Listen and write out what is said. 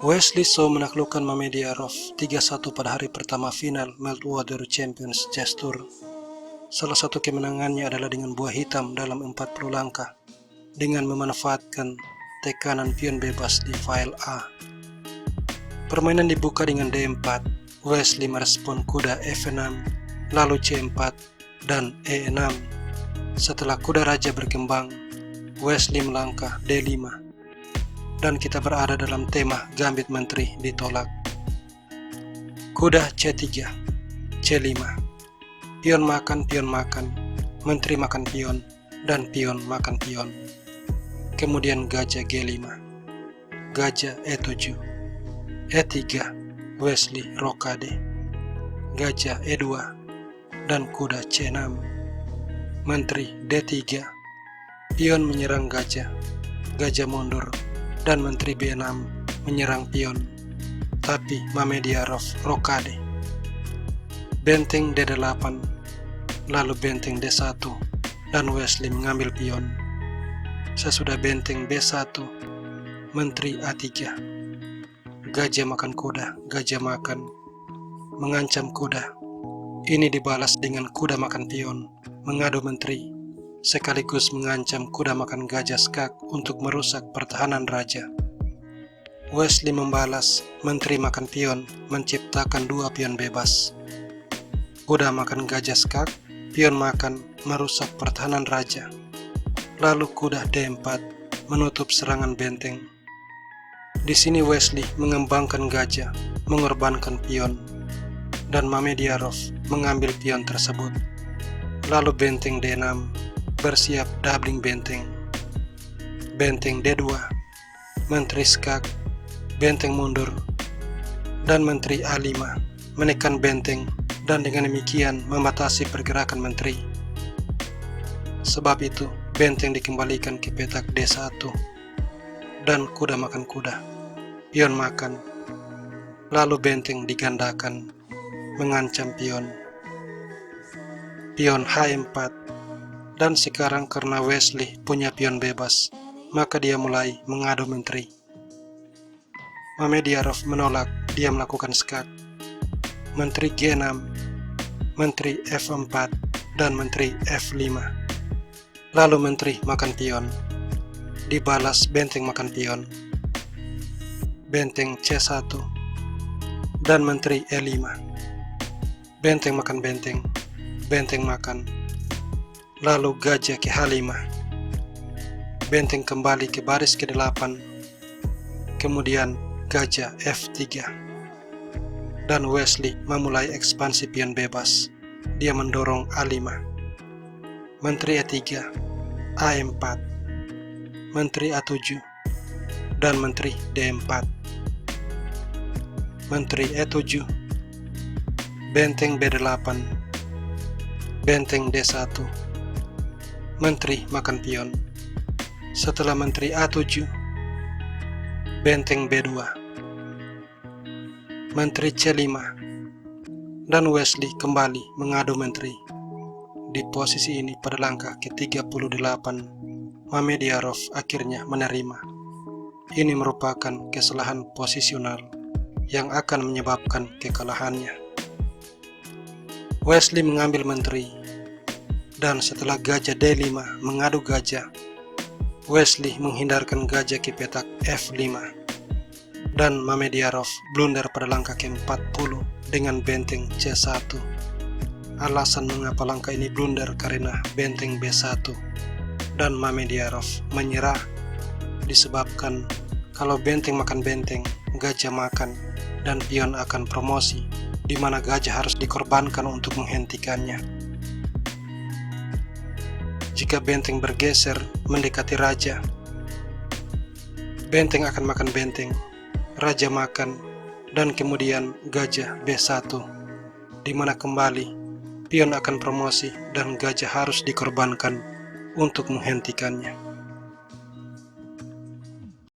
Wesley So menaklukkan Mamediarov 3-1 pada hari pertama final Meltwater Champions Chess Tour. Salah satu kemenangannya adalah dengan buah hitam dalam 40 langkah dengan memanfaatkan tekanan pion bebas di file A. Permainan dibuka dengan D4, Wesley merespon kuda F6, lalu C4 dan E6. Setelah kuda raja berkembang, Wesley melangkah D5. Dan kita berada dalam tema gambit menteri ditolak. Kuda C3, C5. Pion makan, menteri makan pion, dan pion makan pion. Kemudian gajah G5, gajah E7, E3, Wesley rokade, gajah E2, dan kuda C6. Menteri D3, pion menyerang gajah, gajah mundur, dan menteri B6 menyerang pion, tapi Mamediarov rokade. Benteng D8, lalu benteng D1, dan Wesley mengambil pion. Sesudah benteng B1, menteri A3, gajah makan kuda, gajah makan, mengancam kuda. Ini dibalas dengan kuda makan pion, mengadu menteri, sekaligus mengancam kuda makan gajah skak untuk merusak pertahanan raja. Wesley membalas menteri makan pion, menciptakan 2 pion bebas. Kuda makan gajah skak, pion makan, merusak pertahanan raja. Lalu kuda D4 menutup serangan benteng. Di sini Wesley mengembangkan gajah, mengorbankan pion, dan Mamediarov mengambil pion tersebut. Lalu benteng D6 bersiap doubling benteng. Benteng D2, menteri skak, benteng mundur, dan menteri A5 menekan benteng dan dengan demikian membatasi pergerakan menteri. Sebab itu benteng dikembalikan ke petak D1 dan kuda makan kuda, pion makan, lalu benteng digandakan mengancam pion. Pion H4. Dan sekarang karena Wesley punya pion bebas, maka dia mulai mengadu menteri. Mamediarov menolak, dia melakukan skak. Menteri G6, menteri F4, dan menteri F5. Lalu menteri makan pion. Dibalas benteng makan pion. Benteng C1, dan menteri E5. Benteng makan benteng, benteng makan. Lalu gajah ke H5. Benteng kembali ke baris ke-8. Kemudian gajah F3. Dan Wesley memulai ekspansi pion bebas. Dia mendorong A5. Menteri E3, A4, menteri A7, dan menteri D4. Menteri E7, benteng B8, benteng D1. Menteri makan pion. Setelah menteri A7, benteng B2, menteri C5, dan Wesley kembali mengadu menteri. Di posisi ini pada langkah ke-38, Mamediarov akhirnya menerima. Ini merupakan kesalahan posisional yang akan menyebabkan kekalahannya. Wesley mengambil menteri. Dan setelah gajah D5 mengadu gajah, Wesley menghindarkan gajah ke petak F5. Dan Mamediarov blunder pada langkah ke-40 dengan benteng C1. Alasan mengapa langkah ini blunder karena benteng B1 dan Mamediarov menyerah disebabkan kalau benteng makan benteng, gajah makan, dan pion akan promosi, di mana gajah harus dikorbankan untuk menghentikannya. Jika benteng bergeser mendekati raja, benteng akan makan benteng, raja makan, dan kemudian gajah B1, di mana kembali pion akan promosi dan gajah harus dikorbankan untuk menghentikannya.